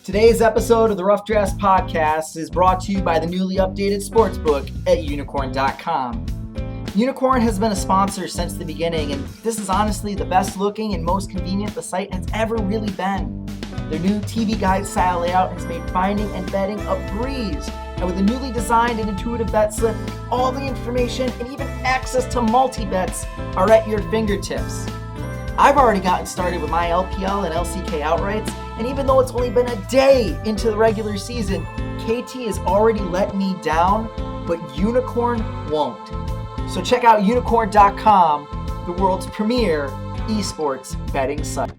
Today's episode of the Rough Drafts Podcast is brought to you by the newly updated sportsbook at unicorn.com. Unicorn has been a sponsor since the beginning, and this is honestly the best looking and most convenient the site has ever really been. Their new TV guide style layout has made finding and betting a breeze, and with a newly designed and intuitive bet slip, all the information and even access to multi-bets are at your fingertips. I've already gotten started with my LPL and LCK outrights, and even though it's only been a day into the regular season, KT has already let me down, but Unicorn won't. So check out unicorn.com, the world's premier esports betting site.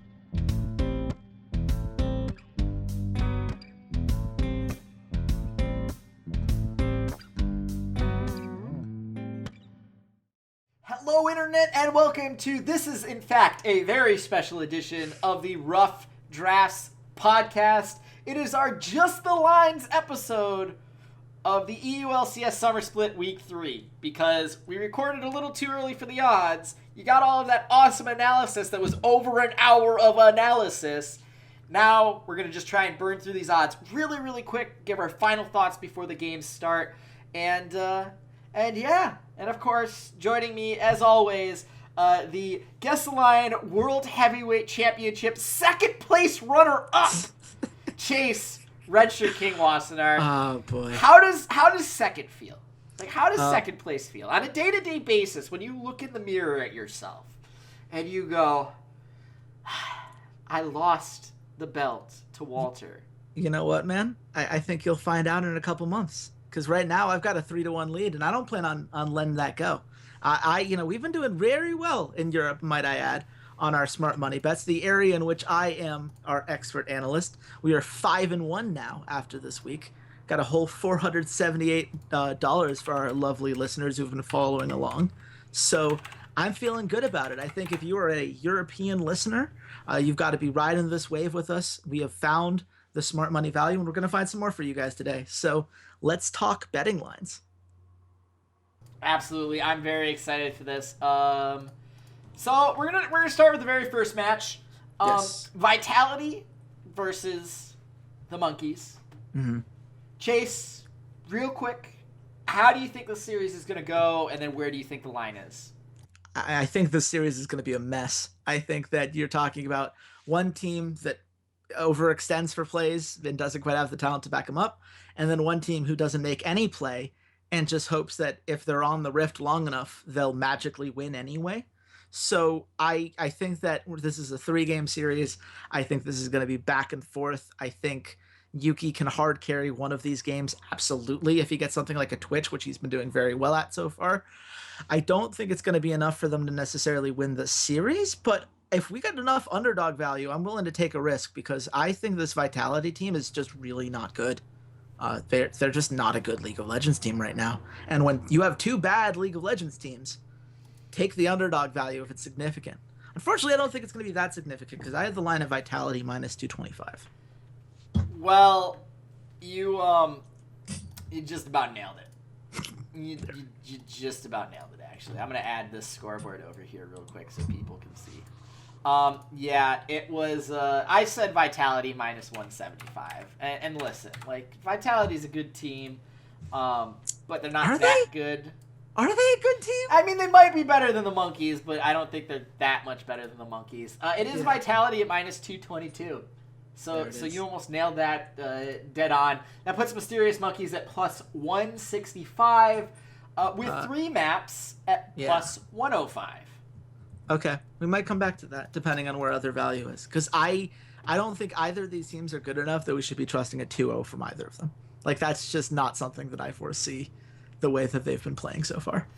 Hello, Internet, and welcome to, this is in fact a very special edition of the Rough Drafts Podcast. It is our Just the Lines episode of the EU LCS Summer Split Week 3, because we recorded a little too early for the odds. You got all of that awesome analysis that was over an hour of analysis. Now we're going to just try and burn through these odds really quick, give our final thoughts before the games start, and of course, joining me as always, the Guess the Line World Heavyweight Championship second place runner-up, Chase, RedShirtKing Wassenar. Oh boy. How does second feel? Like, how does second place feel on a day-to-day basis when you look in the mirror at yourself and you go, I lost the belt to Walter? You know what, man? I think you'll find out in a couple months. Because right now I've got a 3-1 lead, and I don't plan on letting that go. We've been doing very well in Europe, might I add, on our smart money bets. The area in which I am our expert analyst. We are 5-1 now after this week. Got a whole $478 for our lovely listeners who've been following along. So I'm feeling good about it. I think if you are a European listener, you've got to be riding this wave with us. We have found the smart money value, and we're going to find some more for you guys today. So let's talk betting lines. Absolutely, I'm very excited for this. So we're gonna start with the very first match. Yes. Vitality versus the Monkeys. Mm-hmm. Chase, real quick, how do you think the series is gonna go, and then where do you think the line is? I think this series is going to be a mess. I think that you're talking about one team that overextends for plays and doesn't quite have the talent to back them up, and then one team who doesn't make any play and just hopes that if they're on the rift long enough, they'll magically win anyway. So I think that this is a 3-game series. I think this is going to be back and forth. I think Yuki can hard carry one of these games, absolutely, if he gets something like a Twitch, which he's been doing very well at so far. I don't think it's going to be enough for them to necessarily win the series, but if we get enough underdog value, I'm willing to take a risk, because I think this Vitality team is just really not good. They're just not a good League of Legends team right now. And when you have 2 bad League of Legends teams, take the underdog value if it's significant. Unfortunately, I don't think it's going to be that significant, because I had the line of Vitality minus 225. Well, you just about nailed it. You just about nailed it, actually. I'm going to add this scoreboard over here real quick so people can see. Yeah, it was, I said Vitality minus 175. And listen, like, Vitality's a good team, but they're not good. Are they a good team? I mean, they might be better than the Monkeys, but I don't think they're that much better than the Monkeys. It is Vitality at minus 222. So you almost nailed that dead on. That puts Mysterious Monkeys at plus 165, with 3 maps at plus 105. Okay, we might come back to that depending on where other value is, because I don't think either of these teams are good enough that we should be trusting a 2-0 from either of them. Like, that's just not something that I foresee the way that they've been playing so far.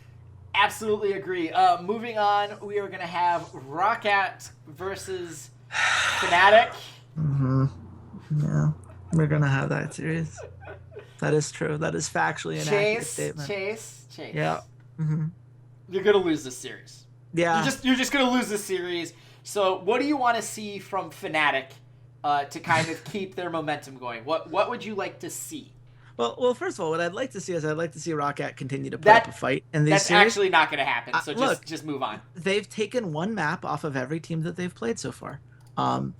Absolutely agree. Moving on, we are going to have Roccat versus Fnatic. Mm-hmm. Yeah, we're going to have that series. That is true. That is factually an accurate statement. Chase. Yeah. Mm-hmm. You're going to lose this series. Yeah. You're just going to lose this series. So what do you want to see from Fnatic to kind of keep their momentum going? What would you like to see? Well, first of all, what I'd like to see is Roccat continue to put up a fight in these series. That's actually not going to happen, so just move on. They've taken 1 map off of every team that they've played so far.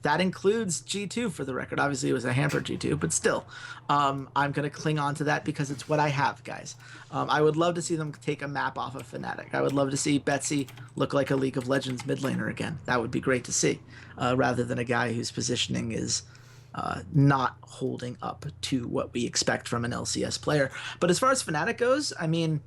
That includes G2 for the record. Obviously, it was a hampered G2, but still, I'm going to cling on to that because it's what I have, guys. I would love to see them take a map off of Fnatic. I would love to see Betsy look like a League of Legends mid laner again. That would be great to see, rather than a guy whose positioning is not holding up to what we expect from an LCS player. But as far as Fnatic goes, I mean,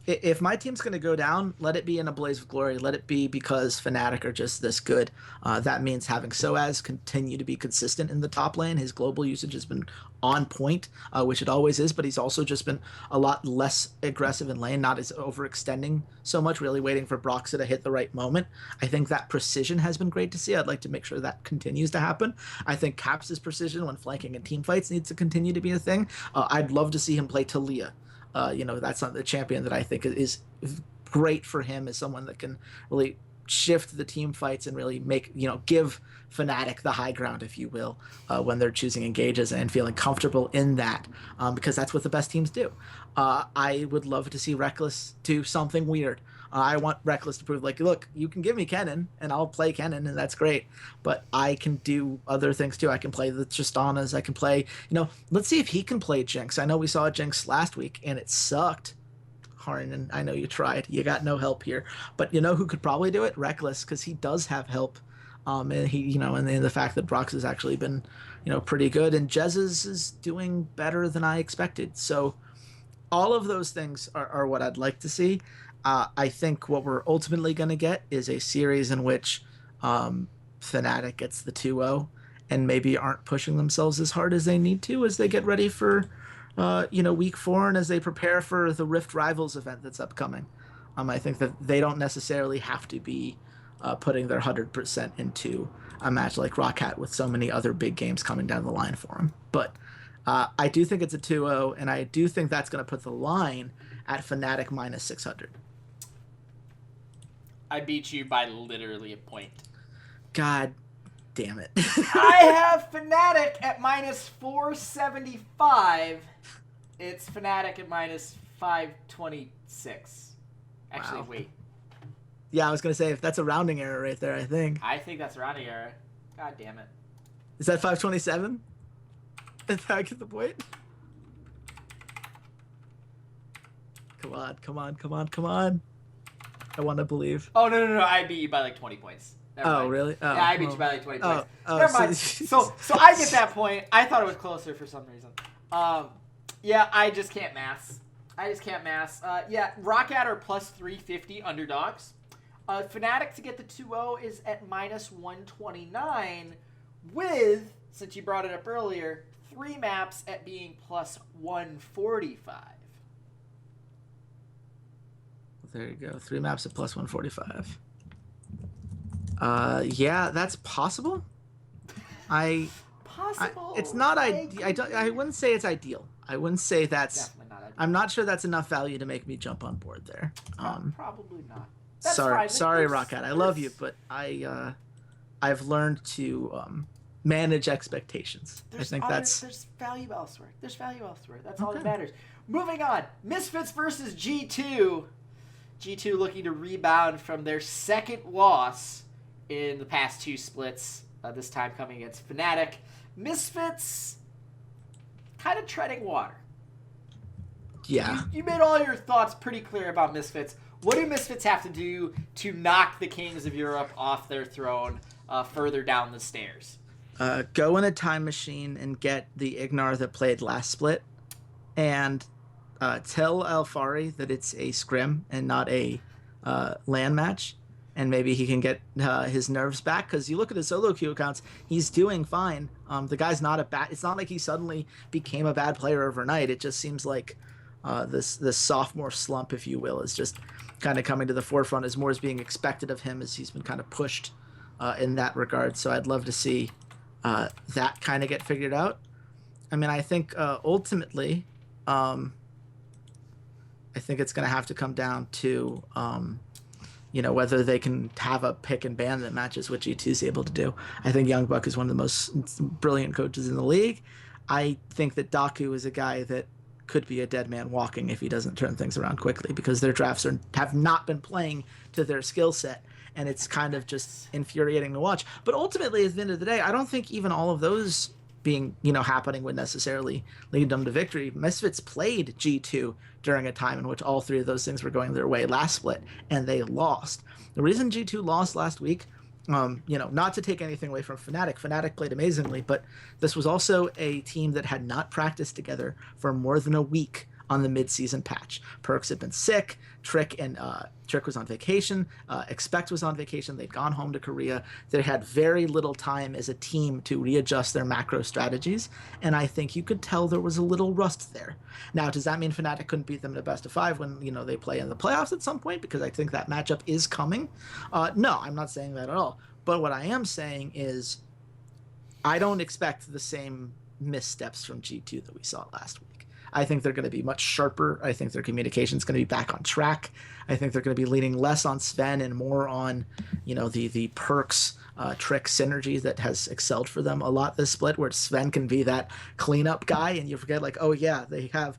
if my team's going to go down, let it be in a blaze of glory. Let it be because Fnatic are just this good. That means having Ceades continue to be consistent in the top lane. His global usage has been on point, which it always is, but he's also just been a lot less aggressive in lane, not as overextending so much, really waiting for Broxa to hit the right moment. I think that precision has been great to see. I'd like to make sure that continues to happen. I think Caps' precision when flanking in team fights needs to continue to be a thing. I'd love to see him play Talia. That's not the champion that I think is great for him, as someone that can really shift the team fights and really make, give Fnatic the high ground, if you will, when they're choosing engages and feeling comfortable in that, because that's what the best teams do. I would love to see Reckless do something weird. I want Reckless to prove, look, you can give me Kennen, and I'll play Kennen, and that's great. But I can do other things, too. I can play the Tristanas. I can play, let's see if he can play Jinx. I know we saw Jinx last week, and it sucked. Harnan, I know you tried. You got no help here. But you know who could probably do it? Reckless, because he does have help. And he, and the fact that Brox has actually been, pretty good. And Jez's is doing better than I expected. So all of those things are what I'd like to see. I think what we're ultimately going to get is a series in which Fnatic gets the 2-0 and maybe aren't pushing themselves as hard as they need to as they get ready for, week 4 and as they prepare for the Rift Rivals event that's upcoming. I think that they don't necessarily have to be putting their 100% into a match like Rockhat with so many other big games coming down the line for them. But I do think it's a 2-0, and I do think that's going to put the line at Fnatic minus 600. I beat you by literally a point. God damn it. I have Fnatic at minus 475. It's Fnatic at minus 526. Actually, Wow. Wait. Yeah, I was going to say, if that's a rounding error right there, I think. I think that's a rounding error. God damn it. Is that 527? Did I get the point? Come on. I want to believe. Oh, no. I beat you by 20 points. Never mind. Really? Oh, yeah, I beat you by 20 points. Oh, Never mind. So I get that point. I thought it was closer for some reason. Yeah, I just can't math. Rockhat are plus 350 underdogs. Fnatic to get the 2-0 is at minus 129 with, since you brought it up earlier, 3 maps at being plus 145. There you go. 3 maps at plus 145. Yeah, that's possible. Possible. It's not. I wouldn't say it's ideal. I wouldn't say that's. Definitely not ideal. I'm not sure that's enough value to make me jump on board there. Probably not. That's sorry, fine. Rockhat. I love you, but I've learned to manage expectations. I think there's value elsewhere. That's all that matters. Moving on. Misfits versus G2. G2 looking to rebound from their second loss in the past 2 splits. This time coming against Fnatic. Misfits kind of treading water. Yeah. You made all your thoughts pretty clear about Misfits. What do Misfits have to do to knock the Kings of Europe off their throne further down the stairs? Go in a time machine and get the Ignar that played last split, and tell Alfari that it's a scrim and not a LAN match, and maybe he can get his nerves back, because you look at his solo queue accounts, he's doing fine. The guy's not a bad. It's not like he suddenly became a bad player overnight. It just seems like this sophomore slump, if you will, is just kind of coming to the forefront as more is being expected of him, as he's been kind of pushed in that regard. So I'd love to see that kind of get figured out. I mean, I think ultimately, I think it's going to have to come down to, whether they can have a pick and ban that matches what G2 is able to do. I think Young Buck is one of the most brilliant coaches in the league. I think that Daku is a guy that could be a dead man walking if he doesn't turn things around quickly, because their drafts have not been playing to their skill set. and it's kind of just infuriating to watch. But ultimately, at the end of the day, I don't think even all of those being, happening would necessarily lead them to victory. Misfits played G2 during a time in which all three of those things were going their way last split, and they lost. The reason G2 lost last week, not to take anything away from Fnatic. Fnatic played amazingly, but this was also a team that had not practiced together for more than a week on the mid-season patch. Perks had been sick. Trick was on vacation. Expect was on vacation. They'd gone home to Korea. They had very little time as a team to readjust their macro strategies, and I think you could tell there was a little rust there. Now, does that mean Fnatic couldn't beat them in a best of 5 when they play in the playoffs at some point? Because I think that matchup is coming. No, I'm not saying that at all. But what I am saying is, I don't expect the same missteps from G2 that we saw last week. I think they're going to be much sharper. I think their communication is going to be back on track. I think they're going to be leaning less on Sven and more on, the Perks Trick synergy that has excelled for them a lot this split, where Sven can be that cleanup guy, and you forget, they have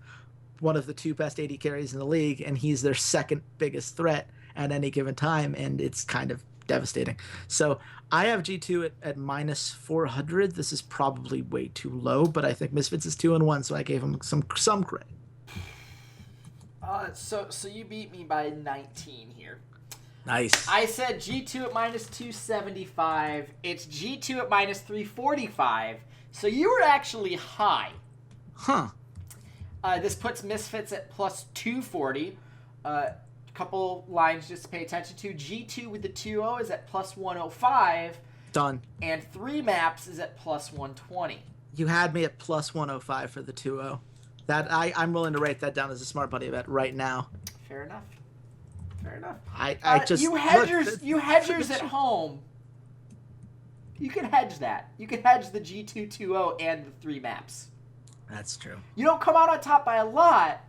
one of the 2 best AD carries in the league, and he's their second biggest threat at any given time, and it's kind of devastating. So I have G2 at minus 400. This is probably way too low, but I think Misfits is 2-1, so I gave him some credit. So you beat me by 19 here. Nice. I said G2 at minus 275. It's G2 at minus 345. So you were actually high. Huh. This puts Misfits at plus 240. Couple lines just to pay attention to. G2 with the 2-0 is at plus 105. Done. And 3 maps is at plus 120. You had me at plus 105 for the 2-0. That I'm willing to write that down as a smart buddy bet right now. Fair enough. You hedgers at home. You can hedge that. You can hedge the G2 2-0 and the 3 maps. That's true. You don't come out on top by a lot,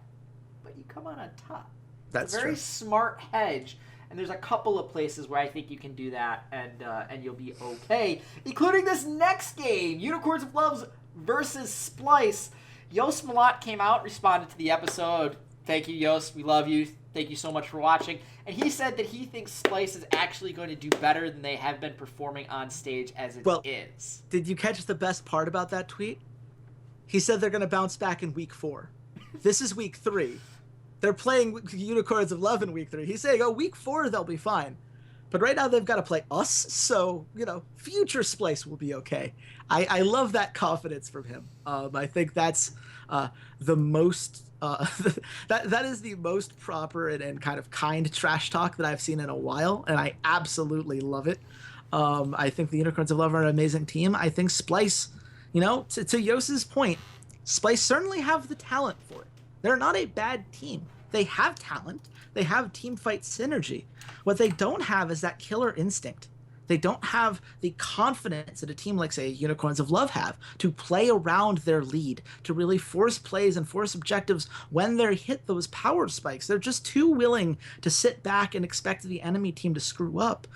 but you come out on top. That's it's a very smart hedge, and there's a couple of places where I think you can do that, and you'll be okay, including this next game, Unicorns of Love versus Splice. Yost Malott came out, responded to the episode. Thank you, Yost. We love you. Thank you so much for watching. And he said that he thinks Splice is actually going to do better than they have been performing on stage as it is. Did you catch the best part about that tweet? He said they're going to bounce back in week 4. This is week 3. They're playing Unicorns of Love in week 3. He's saying, week 4, they'll be fine. But right now they've got to play us, so, future Splice will be okay. I love that confidence from him. I think that's the most... that is the most proper and kind of kind trash talk that I've seen in a while, and I absolutely love it. I think the Unicorns of Love are an amazing team. I think Splice, to Yos's point, Splice certainly have the talent for it. They're not a bad team. They have talent. They have team fight synergy. What they don't have is that killer instinct. They don't have the confidence that a team like, say, Unicorns of Love have to play around their lead, to really force plays and force objectives when they hit those power spikes. They're just too willing to sit back and expect the enemy team to screw up.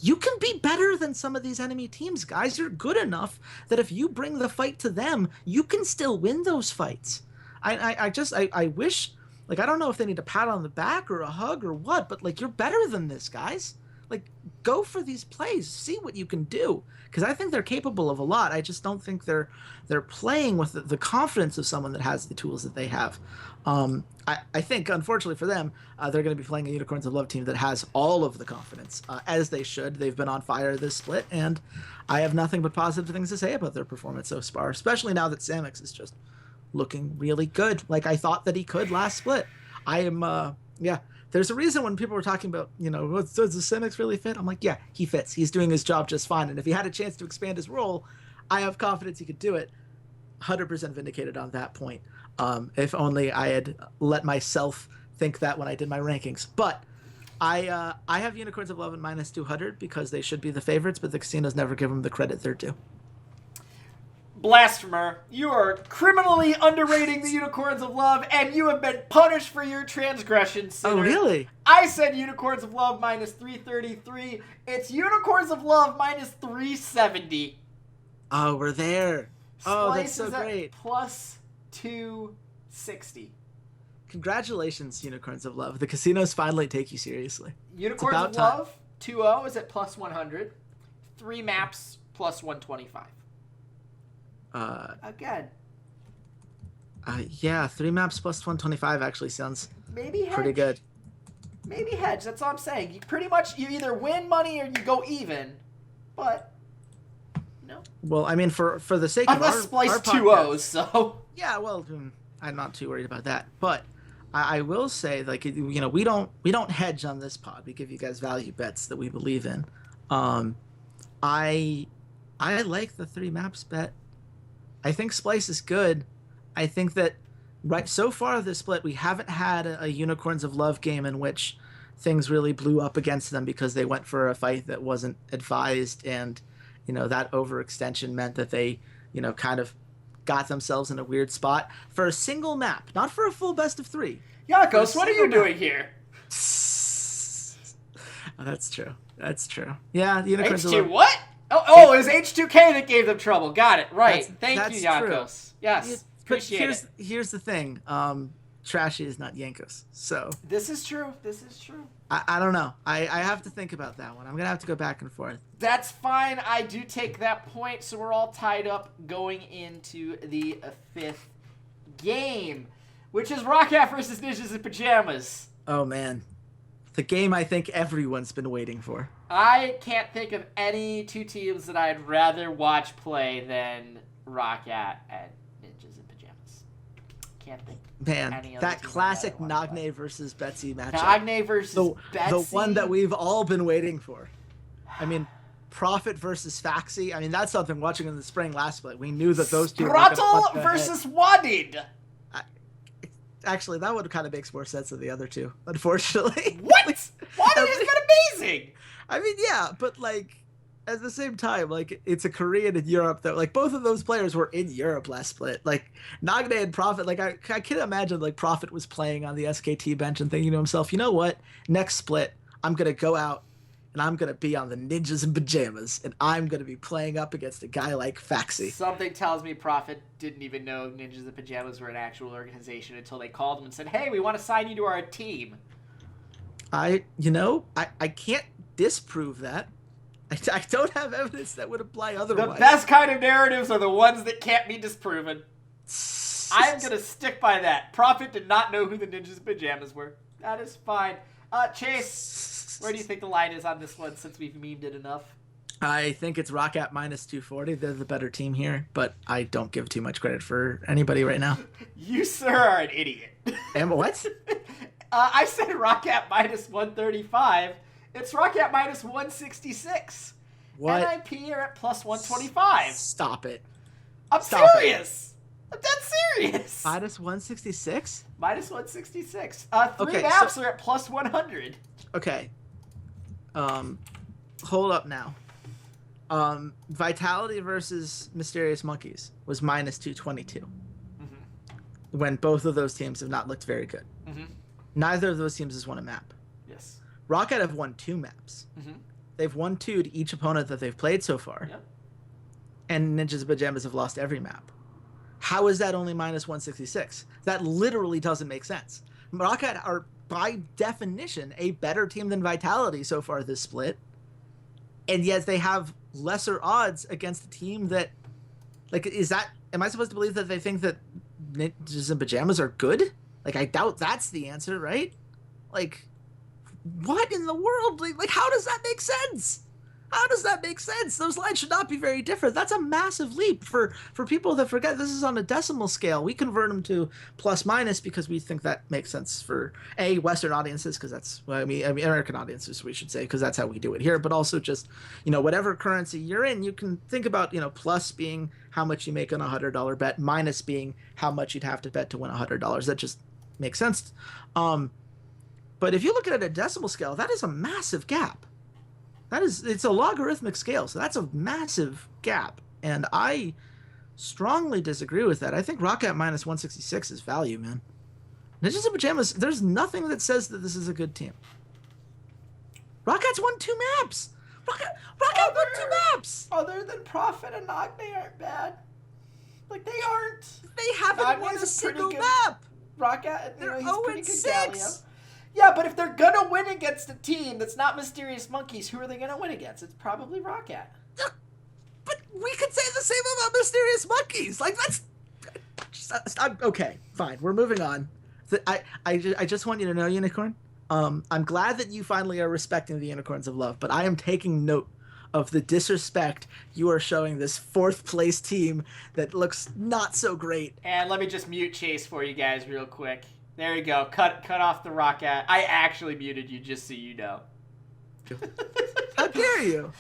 You can be better than some of these enemy teams, guys. You're good enough that if you bring the fight to them, you can still win those fights. I wish, I don't know if they need a pat on the back or a hug or what, but you're better than this, guys. Go for these plays, see what you can do, because I think they're capable of a lot. I just don't think they're playing with the confidence of someone that has the tools that they have. I think, unfortunately for them, they're going to be playing a Unicorns of Love team that has all of the confidence, as they should. They've been on fire this split, and I have nothing but positive things to say about their performance so far, especially now that Samix is just looking really good, like I thought that he could last split. I am, There's a reason when people were talking about, does the Samix really fit? I'm like, yeah, he fits. He's doing his job just fine. And if he had a chance to expand his role, I have confidence he could do it. 100% vindicated on that point. If only I had let myself think that when I did my rankings. But I have Unicorns of Love at minus 200 because they should be the favorites, but the casinos never give them the credit they're due. Blasphemer, you are criminally underrating the Unicorns of Love, and you have been punished for your transgressions, sinner. Oh, really? I said Unicorns of Love minus 333. It's Unicorns of Love minus 370. Oh, we're there. Splice that's so is great. At plus 260. Congratulations, Unicorns of Love. The casinos finally take you seriously. Unicorns of Love, 2-0 is at plus 100. 3 maps plus 125. Again. Yeah, 3 maps plus 125 actually sounds maybe pretty good. Maybe hedge. That's all I'm saying. You pretty much you either win money or you go even, but no. Well, I mean, for the sake of unless Splice 2-0s, so yeah. Well, I'm not too worried about that, but I will say, like, you know, we don't hedge on this pod. We give you guys value bets that we believe in. I like the 3 maps bet. I think Splice is good. I think that right so far this split, we haven't had a Unicorns of Love game in which things really blew up against them because they went for a fight that wasn't advised, and you know that overextension meant that they, you know, kind of got themselves in a weird spot for a single map, not for a full best of 3. Yakos, what are you doing here? Oh, that's true. That's true. Yeah, the Unicorns H2 what? Oh, it was H2K that gave them trouble. Got it. Right. Thank you, Yakos. True. Yes. Appreciate it. Here's the thing. Trashy is not Yankos. So this is true. I don't know. I have to think about that one. I'm gonna have to go back and forth. That's fine. I do take that point. So we're all tied up going into the 5th game, which is Roccat versus Ninjas in Pajamas. Oh man, the game I think everyone's been waiting for. I can't think of any 2 teams that I'd rather watch play than Roccat and Ninjas in Pajamas. Can't think. Man, that classic Nagne versus Betsy matchup. Nagne versus Betsy. The one that we've all been waiting for. I mean, Prophet versus Faxi. I mean, that's something watching in the spring last split. We knew that those two Throttle versus Wadid. Actually, that one kind of makes more sense than the other two, unfortunately. What? Wadid has been amazing. I mean, yeah, but like at the same time, like it's a Korean in Europe that like both of those players were in Europe last split. Like Nagne and Prophet, like I can imagine like Prophet was playing on the SKT bench and thinking to himself, you know what? Next split, I'm gonna go out and I'm gonna be on the Ninjas in Pajamas and I'm gonna be playing up against a guy like Faxi. Something tells me Prophet didn't even know Ninjas in Pajamas were an actual organization until they called him and said, "Hey, we want to sign you to our team." I can't disprove that. I don't have evidence that would imply otherwise. The best kind of narratives are the ones that can't be disproven. I'm going to stick by that. Prophet did not know who the Ninjas in Pajamas were. That is fine. Chase, where do you think the line is on this one since we've memed it enough? I think it's Roccat minus 240. They're the better team here, but I don't give too much credit for anybody right now. You, sir, are an idiot. And what? I said Roccat minus 135. It's Roccat minus 166. What? NIP are at plus 125. Stop it. I'm Stop serious. I'm dead serious. Minus 166? Minus 166. 3 Okay, maps are at plus 100. Okay. Hold up now. Vitality versus Mysterious Monkeys was minus 222. Mm-hmm. When both of those teams have not looked very good. Mm-hmm. Neither of those teams has won a map. Yes. Roccat have won 2 maps. Mm-hmm. They've won 2 to each opponent that they've played so far. Yep. And Ninjas in Pajamas have lost every map. How is that only minus 166? That literally doesn't make sense. Roccat are, by definition, a better team than Vitality so far this split. And yet they have lesser odds against a team that... Like, am I supposed to believe that they think that Ninjas in Pajamas are good? Like, I doubt that's the answer, right? Like... What in the world? Like, how does that make sense? How does that make sense? Those lines should not be very different. That's a massive leap for people that forget this is on a decimal scale. We convert them to plus minus because we think that makes sense for Western audiences, because that's I mean American audiences, we should say, because that's how we do it here. But also just, you know, whatever currency you're in, you can think about, you know, plus being how much you make on a $100 bet, minus being how much you'd have to bet to win $100. That just makes sense. But if you look at it at a decimal scale, that is a massive gap. It's a logarithmic scale, so that's a massive gap. And I strongly disagree with that. I think Roccat minus 166 is value, man. Ninjas in Pajamas, there's nothing that says that this is a good team. Rockat's won 2 maps. Roccat won 2 maps. Other than Prophet and Nagne aren't bad. Like, they aren't. They haven't won a single map. Roccat, they're he's pretty good Galio. Yeah, but if they're gonna win against a team that's not Mysterious Monkeys, who are they gonna win against? It's probably Roccat. But we could say the same about Mysterious Monkeys. Like, okay, fine. We're moving on. I just want you to know, Unicorn, I'm glad that you finally are respecting the Unicorns of Love, but I am taking note of the disrespect you are showing this 4th place team that looks not so great. And let me just mute Chase for you guys real quick. There you go. Cut off the Roccat. I actually muted you, just so you know. How dare you?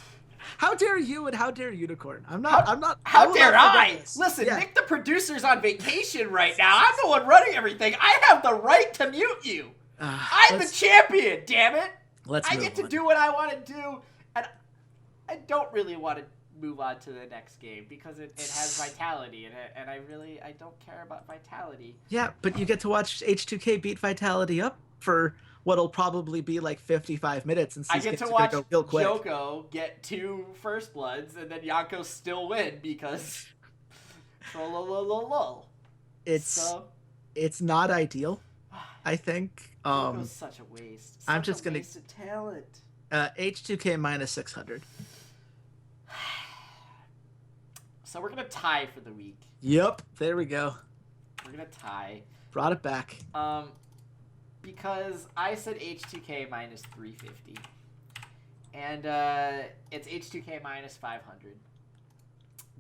How dare you and how dare Unicorn? I'm not. How dare I? This. Listen, Yeah. Nick the producer's on vacation right now. I'm the one running everything. I have the right to mute you. I'm the champion, damn it. I get to do what I want to do, and I don't really want to move on to the next game because it has Vitality, and I don't care about Vitality. Yeah, but you get to watch H2K beat Vitality up for what'll probably be like 55 minutes, and I get to watch Joko get 2 First Bloods, and then Yonko still win because it's not ideal, I think. Joko's such a waste. I'm just gonna waste of talent. H2K minus 600. So we're gonna tie for the week. Yep, there we go. We're gonna tie. Brought it back. Because I said H2K minus 350. And it's H2K minus 500.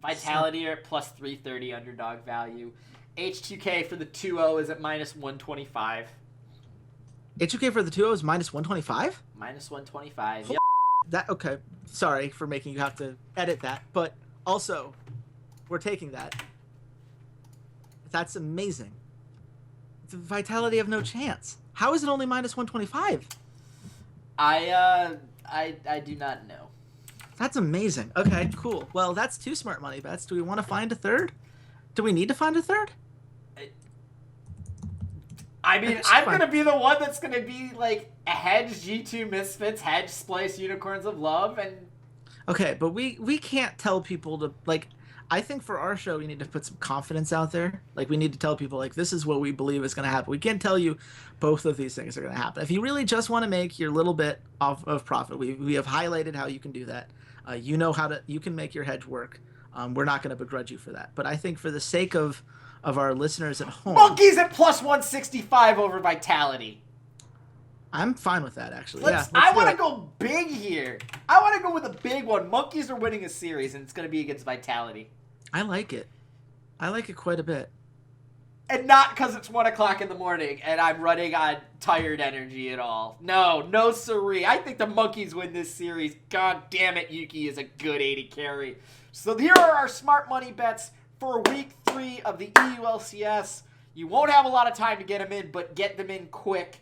Vitality are at plus 330 underdog value. H2K for the 2-0 is at minus 125. H2K for the 2-0 is minus 125? Minus 125, yep. That, okay. Sorry for making you have to edit that, but also, we're taking that. That's amazing. The Vitality have no chance. How is it only minus 125? I do not know. That's amazing. Okay, cool. Well, that's 2 smart money bets. Do we want to find a third? Do we need to find a third? I mean, I'm going to be the one that's going to be like a hedge G2 Misfits, hedge Splice Unicorns of Love, and... Okay, but we can't tell people to, like... I think for our show, we need to put some confidence out there. Like, we need to tell people, like, this is what we believe is going to happen. We can't tell you both of these things are going to happen. If you really just want to make your little bit of profit, we have highlighted how you can do that. You know you can make your hedge work. We're not going to begrudge you for that. But I think for the sake of our listeners at home... Monkeys at plus 165 over Vitality. I'm fine with that, actually. I want to go big here. I want to go with a big one. Monkeys are winning a series, and it's going to be against Vitality. I like it. I like it quite a bit. And not because it's 1 o'clock in the morning, and I'm running on tired energy at all. No siree. I think the Monkeys win this series. God damn it, Yuki is a good 80 carry. So here are our smart money bets for week 3 of the EU LCS. You won't have a lot of time to get them in, but get them in quick.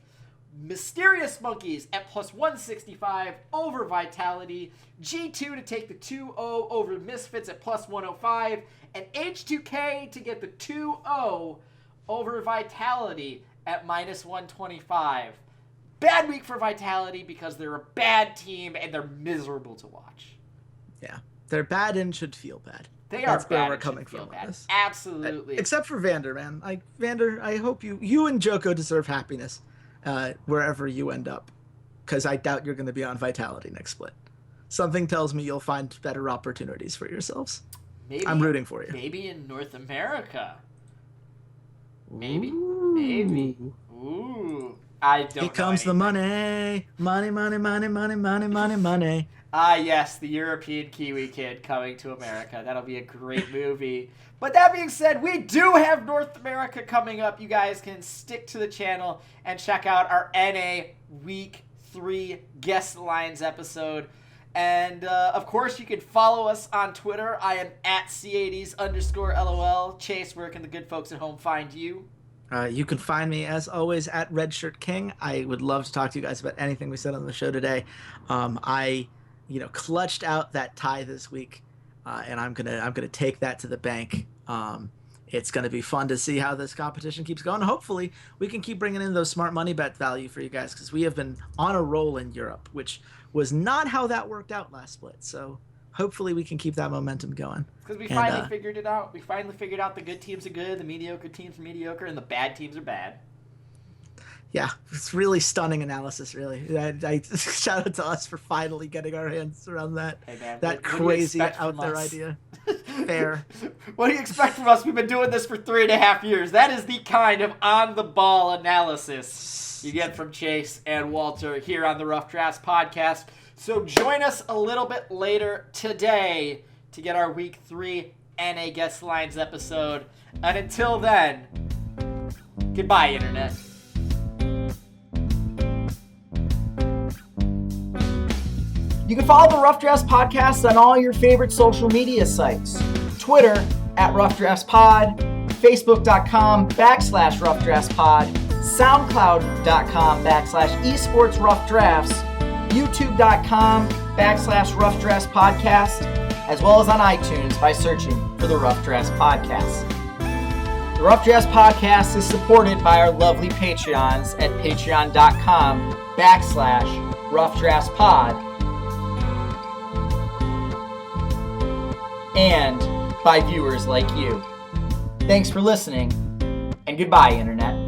Mysterious Monkeys at plus 165 over Vitality. G2 to take the 2-0 over Misfits at plus 105. And H2K to get the 2-0 over Vitality at minus 125. Bad week for Vitality because they're a bad team and they're miserable to watch. Yeah, they're bad and should feel bad. They are That's bad. Where we're coming from. Absolutely. Except for Vander, man. Vander, I hope you and Joko deserve happiness. Wherever you end up, because I doubt you're going to be on Vitality next split. Something tells me you'll find better opportunities for yourselves. Maybe, I'm rooting for you. Maybe in North America. Ooh. Maybe. Ooh. I don't know. Here comes the money. Money. Ah, yes, the European Kiwi Kid coming to America. That'll be a great movie. But that being said, we do have North America coming up. You guys can stick to the channel and check out our NA Week 3 Guest Lines episode. And, of course, you can follow us on Twitter. I am at Ceades_LOL. Chase, where can the good folks at home find you? You can find me, as always, at RedShirtKing. I would love to talk to you guys about anything we said on the show today. I clutched out that tie this week, and I'm gonna take that to the bank. It's going to be fun to see how this competition keeps going. Hopefully, we can keep bringing in those smart money bet value for you guys, because we have been on a roll in Europe, which was not how that worked out last split. So hopefully we can keep that momentum going. Because we finally figured it out. We finally figured out the good teams are good, the mediocre teams are mediocre, and the bad teams are bad. Yeah, it's really stunning analysis, really. I shout out to us for finally getting our hands around that. Hey man, that crazy out there idea. Fair. What do you expect from us? We've been doing this for 3.5 years. That is the kind of on-the-ball analysis you get from Chase and Walter here on the Rough Drafts podcast. So join us a little bit later today to get our Week 3 NA Guest Lines episode. And until then, goodbye, Internet. You can follow the Rough Drafts podcast on all your favorite social media sites. Twitter @RoughDraftsPod, Facebook.com/RoughDraftsPod, SoundCloud.com/esportsroughdrafts, YouTube.com/RoughDraftspodcast, as well as on iTunes by searching for the Rough Drafts Podcast. The Rough Drafts Podcast is supported by our lovely Patreons at patreon.com/RoughDraftsPod and by viewers like you. Thanks for listening, and goodbye, Internet.